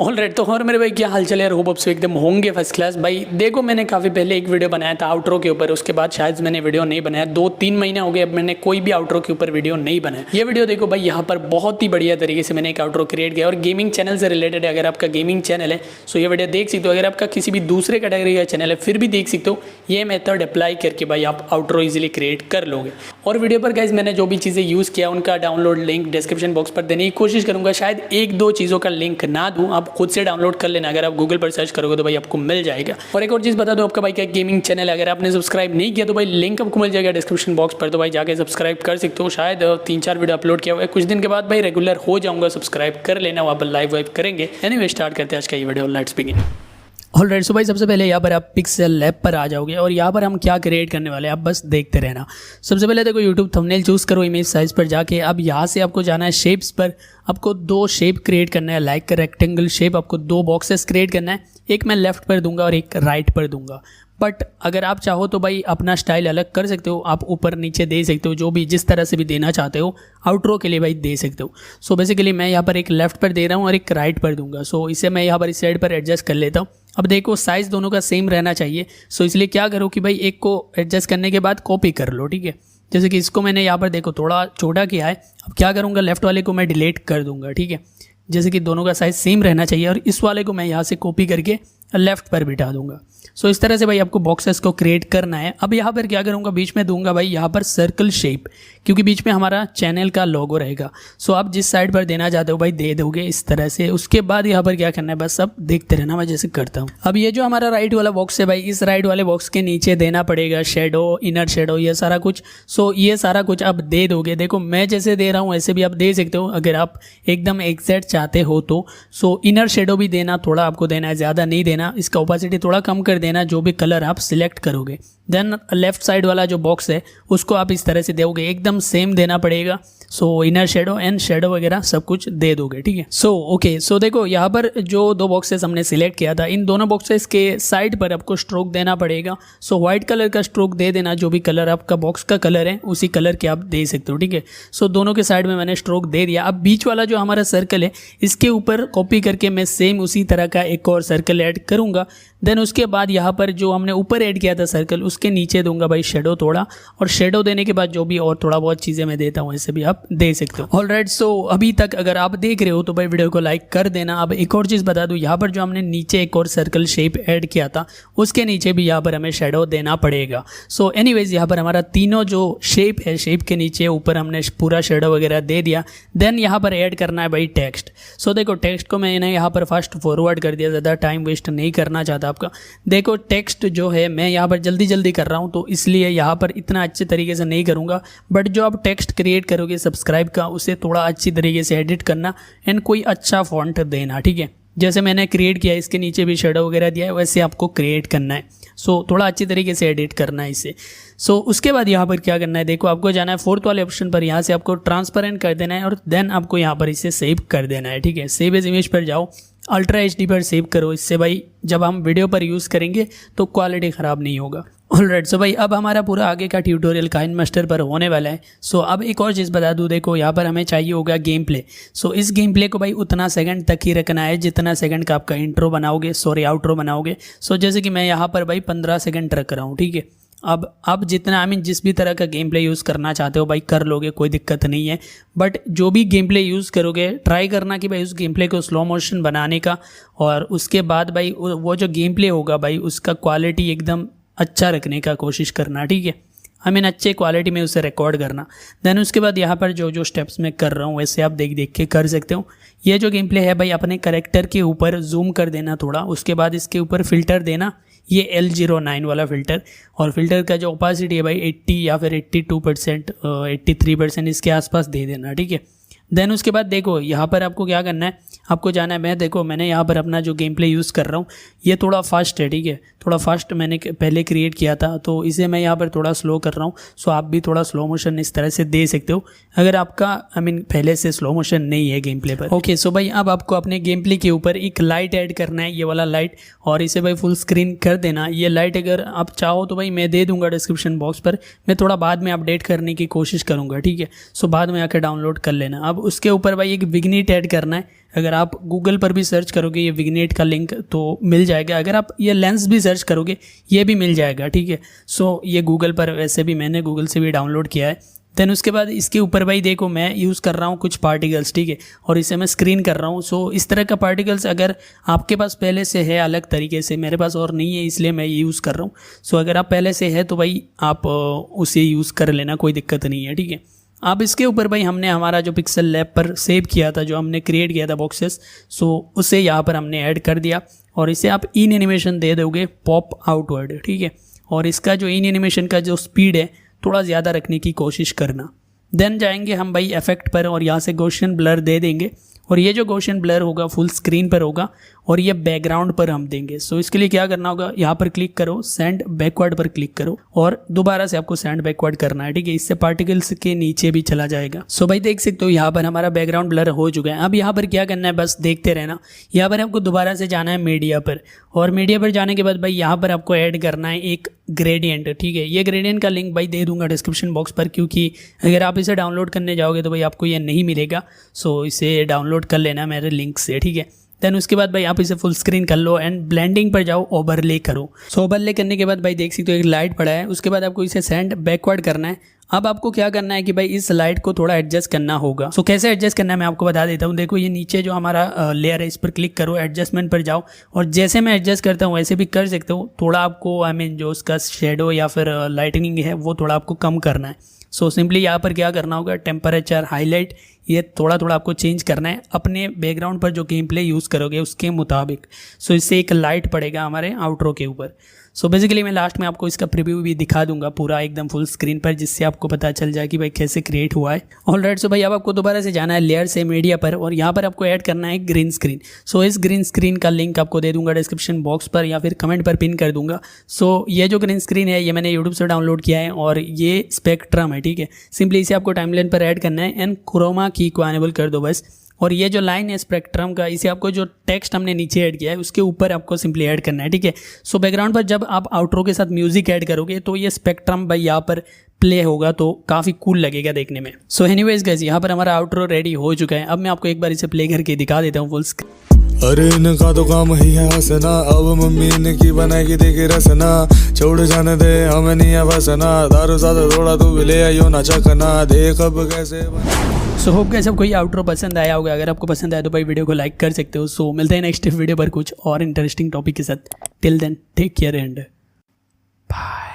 Alright, तो और मेरे भाई क्या हाल चल है, होप आप एकदम होंगे फर्स्ट क्लास। भाई देखो, मैंने काफ़ी पहले एक वीडियो बनाया था आउटरो के ऊपर, उसके बाद शायद मैंने वीडियो नहीं बनाया। 2-3 महीने हो गए अब मैंने कोई भी आउटरो के ऊपर वीडियो नहीं बनाया। ये वीडियो देखो भाई, यहाँ पर बहुत ही बढ़िया तरीके से मैंने एक आउटरो क्रिएट किया और गेमिंग चैनल से रिलेटेड है। अगर आपका गेमिंग चैनल है सो ये वीडियो देख सकते हो। अगर आपका किसी भी दूसरे कैटेगरी का चैनल है फिर भी देख सकते हो। ये मेथड अप्लाई करके भाई आप आउटरो इजीली क्रिएट कर लोगे। और वीडियो पर गाइज मैंने जो भी चीज़ें यूज़ किया उनका डाउनलोड लिंक डिस्क्रिप्शन बॉक्स पर देने की कोशिश करूँगा। शायद 1-2 चीज़ों का लिंक ना दूँ, आप खुद से डाउनलोड कर लेना। अगर आप गूगल पर सर्च करोगे तो भाई आपको मिल जाएगा। और एक और चीज़ बता दो, आपका भाई क्या गेमिंग चैनल है, अगर आपने सब्सक्राइब नहीं किया तो भाई लिंक आपको मिल जाएगा डिस्क्रिप्शन बॉक्स पर, तो भाई जाके सब्सक्राइब कर सकते हो। शायद 3-4 वीडियो अपलोड किया हुआ है, कुछ दिन के बाद भाई रेगुलर हो जाऊंगा। सब्सक्राइब कर लेना, वहाँ पर लाइव वाइव करेंगे। एनीवे स्टार्ट करते हैं आज का ये वीडियो, लेट्स बिगिन। ऑलराइट, सो भाई सबसे पहले यहाँ पर आप पिक्सल लैब पर आ जाओगे और यहाँ पर हम क्या क्रिएट करने वाले हैं आप बस देखते रहना। सबसे पहले देखो यूट्यूब थंबनेल चूज़ करो, इमेज साइज़ पर जाके अब यहाँ से आपको जाना है शेप्स पर। आपको 2 शेप क्रिएट करना है, लाइक रेक्टेंगल शेप। आपको 2 बॉक्सेस क्रिएट करना है, एक मैं लेफ्ट पर दूंगा और एक राइट पर दूंगा। बट अगर आप चाहो तो भाई अपना स्टाइल अलग कर सकते हो, आप ऊपर नीचे दे सकते हो, जो भी जिस तरह से भी देना चाहते हो आउटरो के लिए भाई दे सकते हो। सो बेसिकली मैं यहाँ पर एक लेफ्ट पर दे रहा हूँ और एक राइट पर दूंगा। सो इसे मैं यहाँ पर इस साइड पर एडजस्ट कर लेता हूँ। अब देखो साइज़ दोनों का सेम रहना चाहिए। सो इसलिए क्या करो कि भाई एक को एडजस्ट करने के बाद कॉपी कर लो, ठीक है। जैसे कि इसको मैंने यहाँ पर देखो थोड़ा छोटा किया है। अब क्या करूँगा, लेफ्ट वाले को मैं डिलीट कर दूँगा, ठीक है। जैसे कि दोनों का साइज़ सेम रहना चाहिए और इस वाले को मैं यहाँ से कॉपी करके लेफ्ट पर बिठा दूंगा। सो इस तरह से भाई आपको बॉक्सेस को क्रिएट करना है। अब यहाँ पर क्या करूँगा, बीच में दूंगा भाई यहाँ पर सर्कल शेप, क्योंकि बीच में हमारा चैनल का लोगो रहेगा। सो आप जिस साइड पर देना चाहते हो भाई दे दोगे इस तरह से। उसके बाद यहाँ पर क्या करना है, बस अब देखते रहना मैं जैसे करता हूँ। अब ये जो हमारा राइट वाला बॉक्स है भाई, इस राइट वाले बॉक्स के नीचे देना पड़ेगा शेडो, इनर शेडो, ये सारा कुछ। सो ये सारा कुछ आप दे दोगे। देखो मैं जैसे दे रहा हूँ ऐसे भी आप दे सकते हो, अगर आप एकदम एग्जैक्ट चाहते हो तो। सो इनर शेडो भी देना, थोड़ा आपको देना है, ज़्यादा नहीं देना। इसका ओपेसिटी थोड़ा कम कर देना, जो भी कलर आप सिलेक्ट करोगे। देन लेफ्ट साइड वाला जो बॉक्स है उसको आप इस तरह से दोगे, एकदम सेम देना पड़ेगा। सो इनर शेडो एंड शेडो वगैरह सब कुछ दे दोगे, ठीक है। सो ओके, सो देखो यहाँ पर जो 2 बॉक्सेस हमने सिलेक्ट किया था, इन दोनों बॉक्सेस के साइड पर आपको स्ट्रोक देना पड़ेगा। सो व्हाइट कलर का स्ट्रोक दे देना, जो भी कलर आपका बॉक्स का कलर है उसी कलर के आप दे सकते हो, ठीक है। सो दोनों के साइड में मैंने स्ट्रोक दे दिया। अब बीच वाला जो हमारा सर्कल है इसके ऊपर कॉपी करके मैं सेम उसी तरह का एक और सर्कल ऐड करूँगा। देन उसके बाद यहाँ पर जो हमने ऊपर ऐड किया था सर्कल, उसके नीचे दूंगा भाई शेडो थोड़ा, और शेडो देने के बाद जो भी और थोड़ा बहुत चीज़ें मैं देता हूँ ऐसे भी आप दे सकते हो। ऑलराइट, सो अभी तक अगर आप देख रहे हो तो भाई वीडियो को लाइक कर देना। अब एक और चीज़ बता दूँ, यहाँ पर जो हमने नीचे एक और सर्कल शेप ऐड किया था उसके नीचे भी यहाँ पर हमें शेडो देना पड़ेगा। सो एनीवेज यहाँ पर हमारा तीनों जो शेप है, शेप के नीचे ऊपर हमने पूरा शेडो वगैरह दे दिया। देन यहाँ पर ऐड करना है भाई टेक्स्ट। सो देखो टेक्स्ट को मैंने यहाँ पर फास्ट फॉरवर्ड कर दिया, ज़्यादा टाइम वेस्ट नहीं करना चाहता आपका। देखो टेक्स्ट जो है मैं यहाँ पर जल्दी जल्दी कर रहा हूँ तो इसलिए यहाँ पर इतना अच्छे तरीके से नहीं करूँगा। बट जो आप टेक्स्ट क्रिएट करोगे सब्सक्राइब का, उसे थोड़ा अच्छी तरीके से एडिट करना एंड कोई अच्छा फॉन्ट देना, ठीक है। जैसे मैंने क्रिएट किया, इसके नीचे भी शेडो वगैरह दिया है, वैसे आपको क्रिएट करना है। सो थोड़ा अच्छी तरीके से एडिट करना है इसे। सो उसके बाद यहाँ पर क्या करना है, देखो आपको जाना है 4th वाले ऑप्शन पर, यहाँ से आपको ट्रांसपेरेंट कर देना है और देन आपको यहाँ पर इसे सेव कर देना है, ठीक है। सेव एज इमेज पर जाओ, अल्ट्रा HD पर सेव करो। इससे भाई जब हम वीडियो पर यूज़ करेंगे तो क्वालिटी ख़राब नहीं होगा। ऑलराइट, सो भाई अब हमारा पूरा आगे का ट्यूटोरियल KineMaster पर होने वाला है। सो अब एक और चीज़ बता दूँ, देखो यहाँ पर हमें चाहिए होगा गेम प्ले। सो इस गेम प्ले को भाई उतना सेकंड तक ही रखना है जितना सेकंड का आपका इंट्रो बनाओगे, सॉरी आउट्रो बनाओगे। सो जैसे कि मैं यहाँ पर भाई 15 सेकंड रख रहा हूँ, ठीक है। अब जितना जिस भी तरह का गेम प्ले यूज़ करना चाहते हो भाई कर लोगे, कोई दिक्कत नहीं है। बट जो भी गेम प्ले यूज़ करोगे ट्राई करना कि भाई उस गेम प्ले को स्लो मोशन बनाने का, और उसके बाद भाई वो जो गेम प्ले होगा भाई उसका क्वालिटी एकदम अच्छा रखने का कोशिश करना, ठीक है। अच्छे क्वालिटी में उसे रिकॉर्ड करना। देन उसके बाद यहाँ पर जो स्टेप्स मैं कर रहा हूँ वैसे आप देख के कर सकते हो। ये जो गेम प्ले है भाई अपने कैरेक्टर के ऊपर जूम कर देना थोड़ा, उसके बाद इसके ऊपर फ़िल्टर देना, ये L09 वाला फ़िल्टर, और फिल्टर का जो ओपेसिटी है भाई 80 या फिर 82%, 83% इसके आसपास दे देना, ठीक है। देन उसके बाद देखो यहाँ पर आपको क्या करना है, आपको जाना है, मैंने यहाँ पर अपना जो गेम प्ले यूज़ कर रहा हूँ ये थोड़ा फास्ट है, ठीक है। थोड़ा फास्ट मैंने पहले क्रिएट किया था तो इसे मैं यहाँ पर थोड़ा स्लो कर रहा हूँ। सो आप भी थोड़ा स्लो मोशन इस तरह से दे सकते हो अगर आपका पहले से स्लो मोशन नहीं है गेम प्ले पर। ओके, सो भाई अब आपको अपने गेम प्ले के ऊपर एक लाइट ऐड करना है, ये वाला लाइट, और इसे भाई फुल स्क्रीन कर देना। ये लाइट अगर आप चाहो तो भाई मैं दे दूंगा डिस्क्रिप्शन बॉक्स पर, मैं थोड़ा बाद में अपडेट करने की कोशिश करूँगा, ठीक है। सो बाद में आकर डाउनलोड कर लेना। अब उसके ऊपर भाई एक विग्नेट ऐड करना है। अगर आप गूगल पर भी सर्च करोगे ये विग्नेट का लिंक तो मिल जाएगा, अगर आप ये लेंस भी सर्च करोगे ये भी मिल जाएगा, ठीक है। सो ये गूगल पर वैसे भी मैंने गूगल से भी डाउनलोड किया है। देन उसके बाद इसके ऊपर भाई देखो मैं यूज़ कर रहा हूँ कुछ पार्टिकल्स, ठीक है, और इसे मैं स्क्रीन कर रहा हूँ। सो इस तरह का पार्टिकल्स अगर आपके पास पहले से है अलग तरीके से, मेरे पास और नहीं है इसलिए मैं ये यूज़ कर रहा हूँ। सो अगर आप पहले से है तो भाई आप उसे यूज़ कर लेना, कोई दिक्कत नहीं है, ठीक है। अब इसके ऊपर भाई हमने हमारा जो पिक्सल लैब पर सेव किया था, जो हमने क्रिएट किया था बॉक्सेस, सो उसे यहाँ पर हमने ऐड कर दिया और इसे आप इन एनिमेशन दे दोगे पॉप आउटवर्ड, ठीक है। और इसका जो इन एनिमेशन का जो स्पीड है थोड़ा ज़्यादा रखने की कोशिश करना। देन जाएंगे हम भाई इफेक्ट पर और यहाँ से गॉसियन ब्लर दे देंगे और ये जो गॉसियन ब्लर होगा फुल स्क्रीन पर होगा और ये बैकग्राउंड पर हम देंगे। सो इसके लिए क्या करना होगा, यहाँ पर क्लिक करो, सेंड बैकवर्ड पर क्लिक करो और दोबारा से आपको सेंड बैकवर्ड करना है, ठीक है। इससे पार्टिकल्स के नीचे भी चला जाएगा। सो भाई देख सकते हो यहाँ पर हमारा बैकग्राउंड ब्लर हो चुका है। अब यहाँ पर क्या करना है, बस देखते रहना। यहाँ पर आपको दोबारा से जाना है मीडिया पर और मीडिया पर जाने के बाद भाई यहाँ पर आपको ऐड करना है एक ग्रेडियंट, ठीक है। ये ग्रेडियंट का लिंक भाई दे दूंगा डिस्क्रिप्शन बॉक्स पर, क्योंकि अगर आप इसे डाउनलोड करने जाओगे तो भाई आपको ये नहीं मिलेगा। सो इसे डाउनलोड कर लेना मेरे लिंक से, ठीक है। देन उसके बाद भाई आप इसे फुल स्क्रीन कर लो एंड ब्लेंडिंग पर जाओ, ओवरले करो। सो ओवरले करने के बाद भाई देख सकते हो एक लाइट पड़ा है, उसके बाद आपको इसे सेंड बैकवर्ड करना है। अब आपको क्या करना है कि भाई इस लाइट को थोड़ा एडजस्ट करना होगा। सो कैसे एडजस्ट करना है मैं आपको बता देता हूँ। देखो ये नीचे जो हमारा लेयर है इस पर क्लिक करो, एडजस्टमेंट पर जाओ और जैसे मैं एडजस्ट करता हूँ वैसे भी कर सकते हो। थोड़ा आपको जो उसका शेडो या फिर लाइटनिंग है वो थोड़ा आपको कम करना है। सो सिंपली यहाँ पर क्या करना होगा, टेम्परेचर, हाईलाइट, ये थोड़ा थोड़ा आपको चेंज करना है अपने बैकग्राउंड पर जो गेम प्ले यूज़ करोगे उसके मुताबिक। सो इससे एक लाइट पड़ेगा हमारे आउटरो के ऊपर। सो बेसिकली मैं लास्ट में आपको इसका प्रीव्यू भी दिखा दूंगा पूरा एकदम फुल स्क्रीन पर, जिससे आपको पता चल जाए कि भाई कैसे क्रिएट हुआ है। ऑलराइट, सो भाई अब आपको दोबारा से जाना है लेयर से मीडिया पर और यहाँ पर आपको ऐड करना है ग्रीन स्क्रीन। सो इस ग्रीन स्क्रीन का लिंक आपको दे दूंगा डिस्क्रिप्शन बॉक्स पर या फिर कमेंट पर पिन कर दूंगा। सो ये जो ग्रीन स्क्रीन है ये मैंने यूट्यूब से डाउनलोड किया है और ये स्पेक्ट्रम है, ठीक है। सिंपली इसे आपको टाइमलाइन पर ऐड करना है एंड क्रोमा की को एनेबल कर दो बस। और ये जो लाइन है स्पेक्ट्रम का, इसे आपको जो टेक्स्ट हमने नीचे ऐड किया है उसके ऊपर आपको सिंपली ऐड करना है, ठीक है। सो बैकग्राउंड पर जब आप आउटरो के साथ म्यूजिक ऐड करोगे तो ये स्पेक्ट्रम भाई यहाँ पर प्ले होगा तो काफ़ी कूल लगेगा देखने में। सो एनीवेज गाइस, यहाँ पर हमारा आउटरो रेडी हो चुका है। अब मैं आपको एक बार इसे प्ले करके दिखा देता हूँ फुल स्क्रीन। अरे इनका तो काम ही है हंसना, अब मम्मी इनकी बनाएगी देखी रसना, छोड़ जाने दे हमें नहीं है बसना, दारू ज्यादा थोड़ा तू भी ले आयो ना चखना, देख अब कैसे। सो होप गाइस सबको ये आउटरो पसंद आया होगा। अगर आपको पसंद आया तो भाई वीडियो को लाइक कर सकते हो। सो मिलते हैं नेक्स्ट वीडियो पर कुछ और इंटरेस्टिंग टॉपिक के साथ। Till then take care and bye.